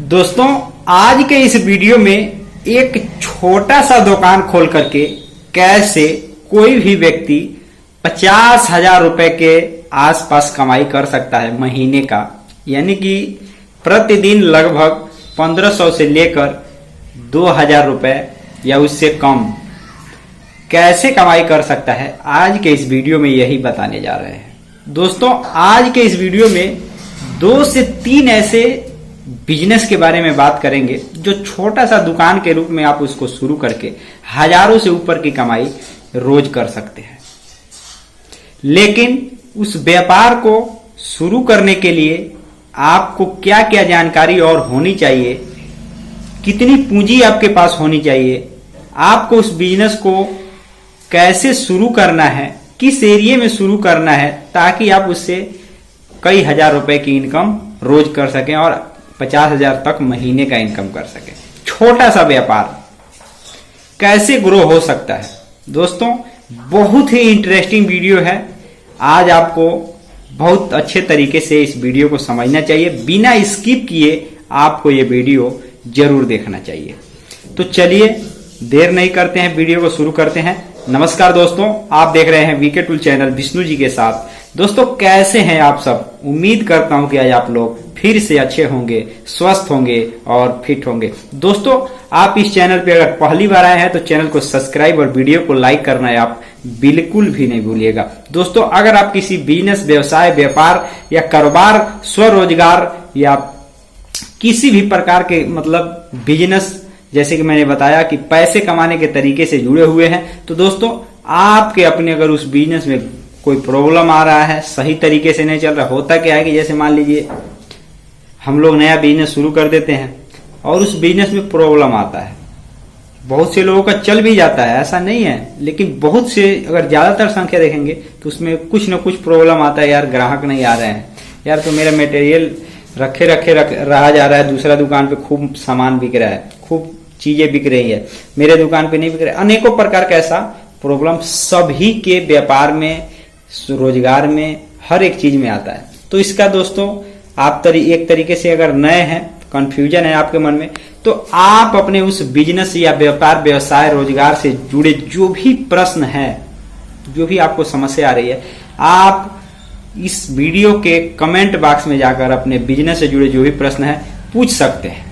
दोस्तों आज के इस वीडियो में एक छोटा सा दुकान खोल करके कैसे कोई भी व्यक्ति 50,000 रुपए के आसपास कमाई कर सकता है महीने का, यानी कि प्रतिदिन लगभग 1500 से लेकर 2000 रुपए या उससे कम कैसे कमाई कर सकता है, आज के इस वीडियो में यही बताने जा रहे हैं। दोस्तों आज के इस वीडियो में 2 से 3 ऐसे बिजनेस के बारे में बात करेंगे जो छोटा सा दुकान के रूप में आप उसको शुरू करके हजारों से ऊपर की कमाई रोज कर सकते हैं। लेकिन उस व्यापार को शुरू करने के लिए आपको क्या क्या जानकारी और होनी चाहिए, कितनी पूंजी आपके पास होनी चाहिए, आपको उस बिजनेस को कैसे शुरू करना है, किस एरिया में शुरू करना है ताकि आप उससे कई हजार रुपए की इनकम रोज कर सकें और 50,000 तक महीने का इनकम कर सकें। छोटा सा व्यापार कैसे ग्रो हो सकता है। दोस्तों बहुत ही इंटरेस्टिंग वीडियो है, आज आपको बहुत अच्छे तरीके से इस वीडियो को समझना चाहिए, बिना स्किप किए आपको ये वीडियो जरूर देखना चाहिए। तो चलिए देर नहीं करते हैं, वीडियो को शुरू करते हैं। नमस्कार दोस्तों, आप देख रहे हैं VK tool channel Vishnu ji के साथ। दोस्तों कैसे हैं आप सब, उम्मीद करता हूं कि आज आप लोग फिर से अच्छे होंगे, स्वस्थ होंगे और फिट होंगे। दोस्तों आप इस चैनल पे अगर पहली बार आए हैं तो चैनल को सब्सक्राइब और वीडियो को लाइक करना है आप बिल्कुल भी नहीं भूलिएगा। दोस्तों अगर आप किसी बिजनेस, व्यवसाय, व्यापार या कारोबार, स्वरोजगार या किसी भी प्रकार के मतलब बिजनेस, जैसे कि मैंने बताया कि पैसे कमाने के तरीके से जुड़े हुए हैं, तो दोस्तों आपके अपने अगर उस बिजनेस में कोई प्रॉब्लम आ रहा है, सही तरीके से नहीं चल रहा, होता क्या है कि जैसे मान लीजिए हम लोग नया बिजनेस शुरू कर देते हैं और उस बिजनेस में प्रॉब्लम आता है। बहुत से लोगों का चल भी जाता है, ऐसा नहीं है, लेकिन बहुत से अगर ज्यादातर संख्या देखेंगे तो उसमें कुछ न कुछ प्रॉब्लम आता है। यार ग्राहक नहीं आ रहे हैं, यार तो मेरा मटेरियल रखे रहा जा रहा है, दूसरा दुकान पे खूब सामान बिक रहा है, खूब चीजें बिक रही है, मेरे दुकान पे नहीं बिक रहा है। अनेकों प्रकार का ऐसा प्रॉब्लम सभी के व्यापार में, रोजगार में, हर एक चीज में आता है। तो इसका दोस्तों आप एक तरीके से अगर नए हैं, कंफ्यूजन है आपके मन में, तो आप अपने उस बिजनेस या व्यापार, व्यवसाय, रोजगार से जुड़े जो भी प्रश्न है, जो भी आपको समस्या आ रही है, आप इस वीडियो के कमेंट बॉक्स में जाकर अपने बिजनेस से जुड़े जो भी प्रश्न है पूछ सकते हैं।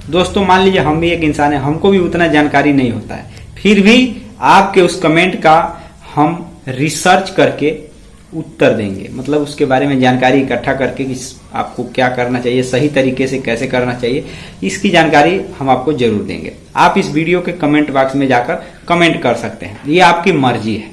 दोस्तों मान लीजिए हम भी एक इंसान है, हमको भी उतना जानकारी नहीं होता है, फिर भी आपके उस कमेंट का हम रिसर्च करके उत्तर देंगे, मतलब उसके बारे में जानकारी इकट्ठा करके कि आपको क्या करना चाहिए, सही तरीके से कैसे करना चाहिए, इसकी जानकारी हम आपको जरूर देंगे। आप इस वीडियो के कमेंट बॉक्स में जाकर कमेंट कर सकते हैं, ये आपकी मर्जी है।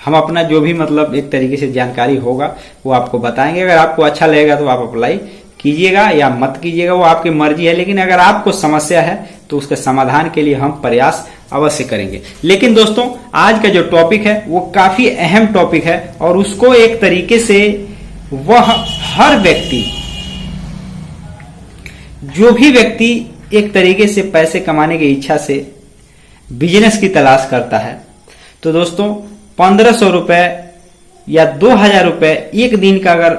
हम अपना जो भी मतलब एक तरीके से जानकारी होगा वो आपको बताएंगे। अगर आपको अच्छा लगेगा तो आप अप्लाई कीजिएगा या मत कीजिएगा, वो आपकी मर्जी है, लेकिन अगर आपको समस्या है तो उसके समाधान के लिए हम प्रयास अवश्य करेंगे। लेकिन दोस्तों आज का जो टॉपिक है वो काफी अहम टॉपिक है और उसको एक तरीके से वह हर व्यक्ति, जो भी व्यक्ति एक तरीके से पैसे कमाने की इच्छा से बिजनेस की तलाश करता है, तो दोस्तों 1500 रुपए या 2000 रुपए एक दिन का अगर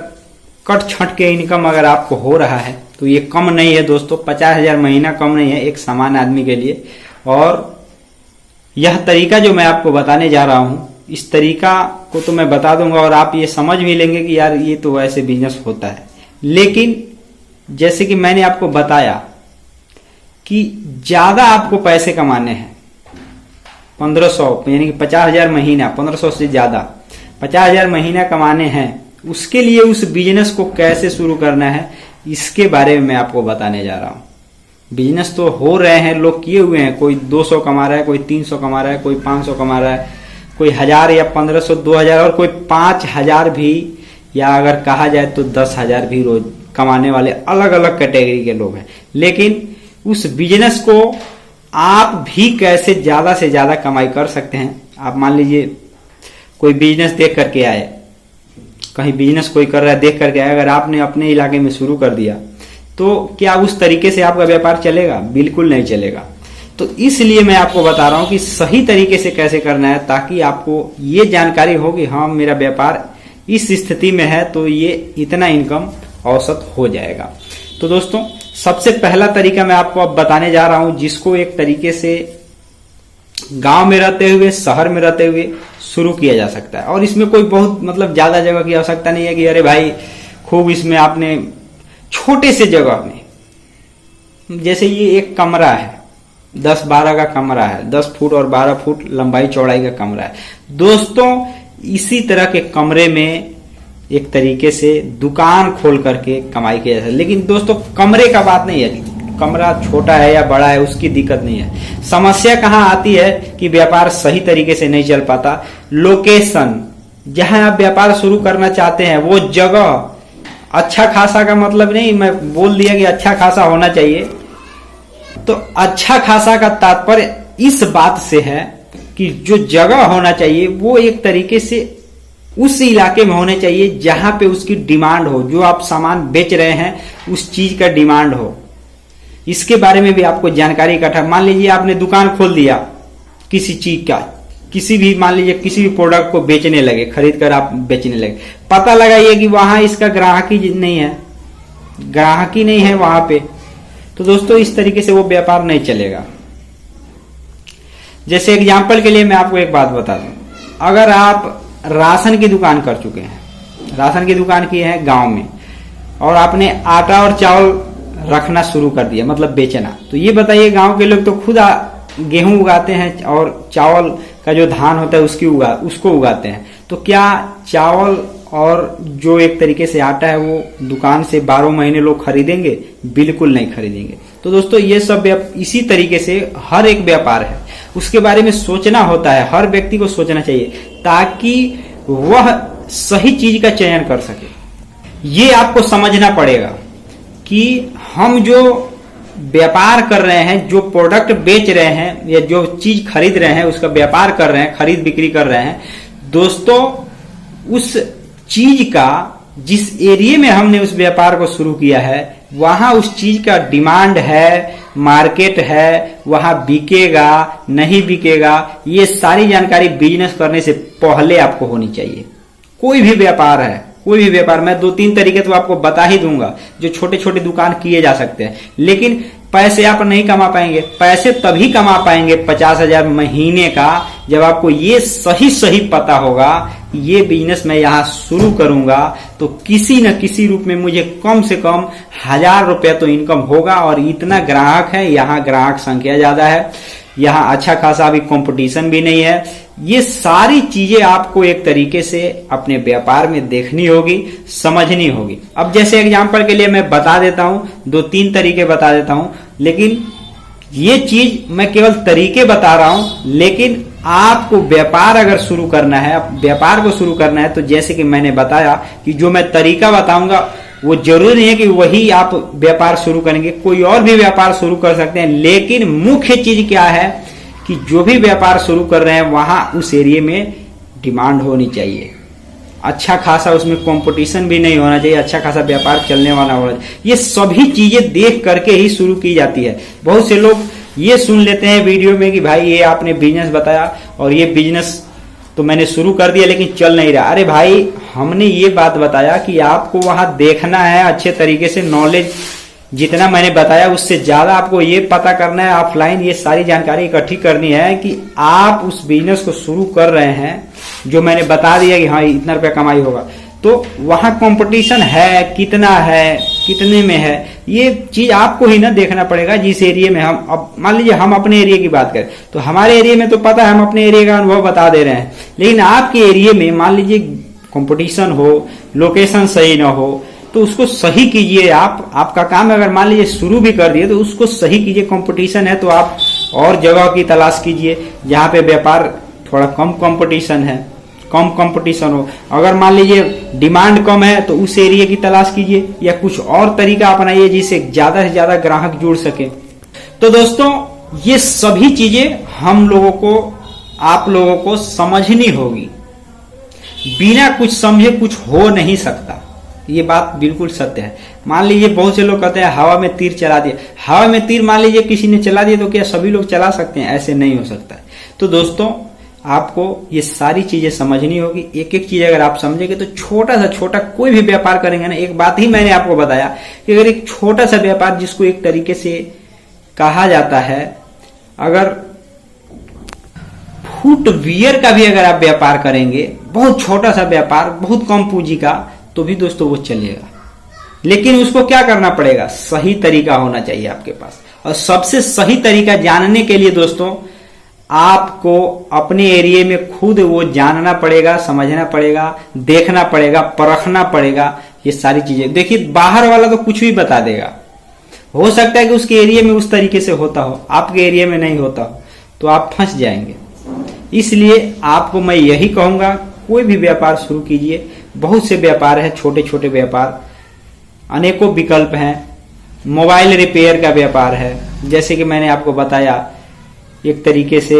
कट छट के इनकम अगर आपको हो रहा है तो ये कम नहीं है दोस्तों। 50,000 महीना कम नहीं है एक सामान्य आदमी के लिए। और यह तरीका जो मैं आपको बताने जा रहा हूं, इस तरीका को तो मैं बता दूंगा और आप ये समझ भी लेंगे कि यार ये तो ऐसे बिजनेस होता है। लेकिन जैसे कि मैंने आपको बताया कि ज्यादा आपको पैसे कमाने हैं, 1500 यानी कि 50,000 महीना, 1500 से ज्यादा 50,000 महीना कमाने हैं, उसके लिए उस बिजनेस को कैसे शुरू करना है इसके बारे में मैं आपको बताने जा रहा हूं। बिजनेस तो हो रहे हैं, लोग किए हुए हैं, कोई 200 कमा रहा है, कोई 300 कमा रहा है, कोई 500 कमा रहा है, कोई 1000 या 1500, 2000 और कोई 5000 भी, या अगर कहा जाए तो 10,000 भी रोज कमाने वाले अलग अलग कैटेगरी के लोग हैं। लेकिन उस बिजनेस को आप भी कैसे ज्यादा से ज्यादा कमाई कर सकते हैं। आप मान लीजिए कोई बिजनेस देख करके आए, कहीं बिजनेस कोई कर रहा है देख करके आए, अगर आपने अपने इलाके में शुरू कर दिया तो क्या उस तरीके से आपका व्यापार चलेगा? बिल्कुल नहीं चलेगा। तो इसलिए मैं आपको बता रहा हूं कि सही तरीके से कैसे करना है, ताकि आपको ये जानकारी हो कि हाँ मेरा व्यापार इस स्थिति में है तो ये इतना इनकम औसत हो जाएगा। तो दोस्तों सबसे पहला तरीका मैं आपको अब बताने जा रहा हूं, जिसको एक तरीके से गांव में रहते हुए, शहर में रहते हुए शुरू किया जा सकता है। और इसमें कोई बहुत मतलब ज्यादा जगह की आवश्यकता नहीं है कि अरे भाई खूब इसमें आपने छोटे से जगह में, जैसे ये एक कमरा है, 10-12 का कमरा है, 10 फुट और 12 फुट लंबाई चौड़ाई का कमरा है। दोस्तों इसी तरह के कमरे में एक तरीके से दुकान खोल करके कमाई किया जाता है। लेकिन दोस्तों कमरे का बात नहीं है, कमरा छोटा है या बड़ा है उसकी दिक्कत नहीं है। समस्या कहाँ आती है कि व्यापार सही तरीके से नहीं चल पाता। लोकेशन, जहां आप व्यापार शुरू करना चाहते हैं वो जगह अच्छा खासा का मतलब नहीं मैं बोल दिया कि अच्छा खासा होना चाहिए, तो अच्छा खासा का तात्पर्य इस बात से है कि जो जगह होना चाहिए वो एक तरीके से उस इलाके में होने चाहिए जहां पे उसकी डिमांड हो, जो आप सामान बेच रहे हैं उस चीज का डिमांड हो। इसके बारे में भी आपको जानकारी इकट्ठा, मान लीजिए आपने दुकान खोल दिया किसी चीज का, किसी भी मान लीजिए किसी भी प्रोडक्ट को बेचने लगे, खरीद कर आप बेचने लगे, पता लगाइए कि वहां इसका ग्राहकी नहीं है, ग्राहकी नहीं है वहां पे, तो दोस्तों इस तरीके से वो व्यापार नहीं चलेगा। जैसे एग्जाम्पल के लिए मैं आपको एक बात बता दूं, अगर आप राशन की दुकान कर चुके हैं, राशन की दुकान की है गांव में, और आपने आटा और चावल रखना शुरू कर दिया, मतलब बेचना, तो ये बताइए गांव के लोग तो खुद गेहूं उगाते हैं और चावल का जो धान होता है उसको उगाते हैं, तो क्या चावल और जो एक तरीके से आटा है वो दुकान से 12 महीने लोग खरीदेंगे? बिल्कुल नहीं खरीदेंगे। तो दोस्तों ये सब इसी तरीके से हर एक व्यापार है, उसके बारे में सोचना होता है, हर व्यक्ति को सोचना चाहिए ताकि वह सही चीज का चयन कर सके। ये आपको समझना पड़ेगा कि हम जो व्यापार कर रहे हैं, जो प्रोडक्ट बेच रहे हैं या जो चीज खरीद रहे हैं उसका व्यापार कर रहे हैं, खरीद बिक्री कर रहे हैं, दोस्तों उस चीज का जिस एरिया में हमने उस व्यापार को शुरू किया है वहां उस चीज का डिमांड है, मार्केट है, वहां बिकेगा नहीं बिकेगा, ये सारी जानकारी बिजनेस करने से पहले आपको होनी चाहिए। कोई भी व्यापार है, कोई भी व्यापार, मैं 2-3 तरीके तो आपको बता ही दूंगा जो छोटे छोटे दुकान किए जा सकते हैं, लेकिन पैसे आप नहीं कमा पाएंगे। पैसे तभी कमा पाएंगे 50,000 महीने का जब आपको ये सही पता होगा कि ये बिजनेस मैं यहाँ शुरू करूंगा तो किसी न किसी रूप में मुझे कम से कम 1000 रुपया तो इनकम होगा, और इतना ग्राहक है, यहाँ ग्राहक संख्या ज्यादा है, यहाँ अच्छा खासा अभी कंपटीशन भी नहीं है। ये सारी चीजें आपको एक तरीके से अपने व्यापार में देखनी होगी, समझनी होगी। अब जैसे एग्जांपल के लिए मैं बता देता हूं, 2-3 तरीके बता देता हूं, लेकिन ये चीज मैं केवल तरीके बता रहा हूं, लेकिन आपको व्यापार अगर शुरू करना है, व्यापार को शुरू करना है, तो जैसे कि मैंने बताया कि जो मैं तरीका बताऊंगा वो जरूरी नहीं है कि वही आप व्यापार शुरू करेंगे, कोई और भी व्यापार शुरू कर सकते हैं। लेकिन मुख्य चीज क्या है कि जो भी व्यापार शुरू कर रहे हैं वहां उस एरिया में डिमांड होनी चाहिए, अच्छा खासा उसमें कंपटीशन भी नहीं होना चाहिए, अच्छा खासा व्यापार चलने वाला होना चाहिए। ये सभी चीजें देख करके ही शुरू की जाती है। बहुत से लोग ये सुन लेते हैं वीडियो में कि भाई ये आपने बिजनेस बताया और ये बिजनेस तो मैंने शुरू कर दिया लेकिन चल नहीं रहा। अरे भाई हमने ये बात बताया कि आपको वहां देखना है अच्छे तरीके से, नॉलेज जितना मैंने बताया उससे ज्यादा आपको ये पता करना है, ऑफलाइन ये सारी जानकारी इकट्ठी करनी है कि आप उस बिजनेस को शुरू कर रहे हैं, जो मैंने बता दिया कि हाँ इतना रुपया कमाई होगा, तो वहां कंपटीशन है, कितना है, कितने में है, ये चीज आपको ही ना देखना पड़ेगा। जिस एरिया में हम, अब मान लीजिए हम अपने एरिया की बात करें तो हमारे एरिया में तो पता है, हम अपने एरिया का अनुभव बता दे रहे हैं, लेकिन आपके एरिया में मान लीजिए कंपटीशन हो, लोकेशन सही ना हो, तो उसको सही कीजिए। आपका काम अगर मान लीजिए शुरू भी कर दिए तो उसको सही कीजिए। कंपटीशन है तो आप और जगह की तलाश कीजिए जहां पे व्यापार थोड़ा कम कंपटीशन है, कम कंपटीशन हो। अगर मान लीजिए डिमांड कम है तो उस एरिया की तलाश कीजिए या कुछ और तरीका अपनाइए जिससे ज्यादा से ज्यादा ग्राहक जुड़ सके। तो दोस्तों ये सभी चीजें हम लोगों को, आप लोगों को समझनी होगी। बिना कुछ समझे कुछ हो नहीं सकता, ये बात बिल्कुल सत्य है। मान लीजिए बहुत से लोग कहते हैं हवा में तीर चला दिया, हवा में तीर मान लीजिए किसी ने चला दिया तो क्या सभी लोग चला सकते हैं? ऐसे नहीं हो सकता। तो दोस्तों आपको ये सारी चीजें समझनी होगी। एक एक चीज अगर आप समझेंगे तो छोटा सा छोटा कोई भी व्यापार करेंगे ना, एक बात ही मैंने आपको बताया कि अगर एक छोटा सा व्यापार जिसको एक तरीके से कहा जाता है, अगर फुटवियर का भी अगर आप व्यापार करेंगे, बहुत छोटा सा व्यापार, बहुत कम पूंजी का, तो भी दोस्तों वो चलेगा। लेकिन उसको क्या करना पड़ेगा, सही तरीका होना चाहिए आपके पास। और सबसे सही तरीका जानने के लिए दोस्तों आपको अपने एरिया में खुद वो जानना पड़ेगा, समझना पड़ेगा, देखना पड़ेगा, परखना पड़ेगा। ये सारी चीजें देखिए, बाहर वाला तो कुछ भी बता देगा, हो सकता है कि उसके एरिया में उस तरीके से होता हो, आपके एरिया में नहीं होता हो, तो आप फंस जाएंगे। इसलिए आपको मैं यही कहूंगा, कोई भी व्यापार शुरू कीजिए। बहुत से व्यापार है, छोटे छोटे व्यापार, अनेकों विकल्प हैं। मोबाइल रिपेयर का व्यापार है, जैसे कि मैंने आपको बताया, एक तरीके से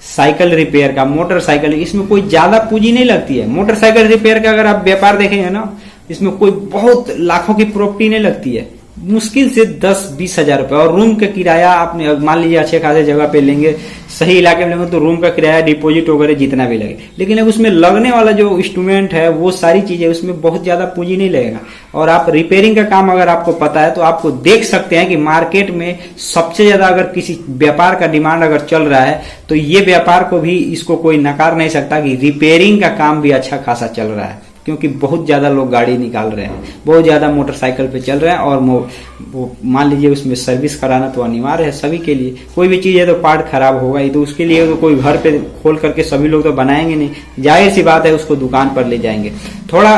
साइकिल रिपेयर का, मोटरसाइकिल, इसमें कोई ज्यादा पूंजी नहीं लगती है। मोटरसाइकिल रिपेयर का अगर आप व्यापार देखेंगे ना, इसमें कोई बहुत लाखों की प्रॉपर्टी नहीं लगती है, मुश्किल से 10-20 हजार रुपए। और रूम का किराया आपने मान लीजिए अच्छे खासे जगह पे लेंगे, सही इलाके में लेंगे, तो रूम का किराया, डिपॉजिट वगैरह जितना भी लगे, लेकिन अब उसमें लगने वाला जो इंस्ट्रूमेंट है, वो सारी चीजें, उसमें बहुत ज्यादा पूंजी नहीं लगेगा। और आप रिपेयरिंग का काम अगर आपको पता है तो आपको देख सकते हैं कि मार्केट में सबसे ज्यादा अगर किसी व्यापार का डिमांड अगर चल रहा है, तो ये व्यापार को भी, इसको कोई नकार नहीं सकता कि रिपेयरिंग का काम भी अच्छा खासा चल रहा है। क्योंकि बहुत ज्यादा लोग गाड़ी निकाल रहे हैं, बहुत ज्यादा मोटरसाइकिल पे चल रहे हैं, और वो मान लीजिए उसमें सर्विस कराना तो अनिवार्य है सभी के लिए। कोई भी चीज है तो पार्ट खराब होगा ही, तो उसके लिए तो कोई घर पे खोल करके सभी लोग तो बनाएंगे नहीं, जाहिर सी बात है उसको दुकान पर ले जाएंगे। थोड़ा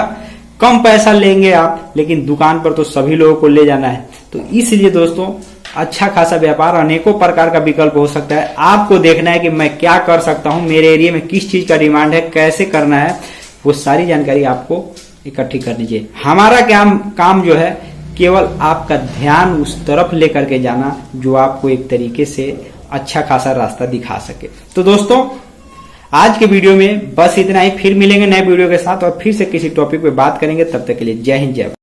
कम पैसा लेंगे आप, लेकिन दुकान पर तो सभी लोगों को ले जाना है। तो इसलिए दोस्तों अच्छा खासा व्यापार, अनेकों प्रकार का विकल्प हो सकता है। आपको देखना है कि मैं क्या कर सकता हूँ, मेरे एरिया में किस चीज का डिमांड है, कैसे करना है, वो सारी जानकारी आपको इकट्ठी करनी चाहिए। हमारा काम जो है, केवल आपका ध्यान उस तरफ लेकर के जाना जो आपको एक तरीके से अच्छा खासा रास्ता दिखा सके। तो दोस्तों आज के वीडियो में बस इतना ही, फिर मिलेंगे नए वीडियो के साथ और फिर से किसी टॉपिक पे बात करेंगे। तब तक के लिए जय हिंद, जय भारत।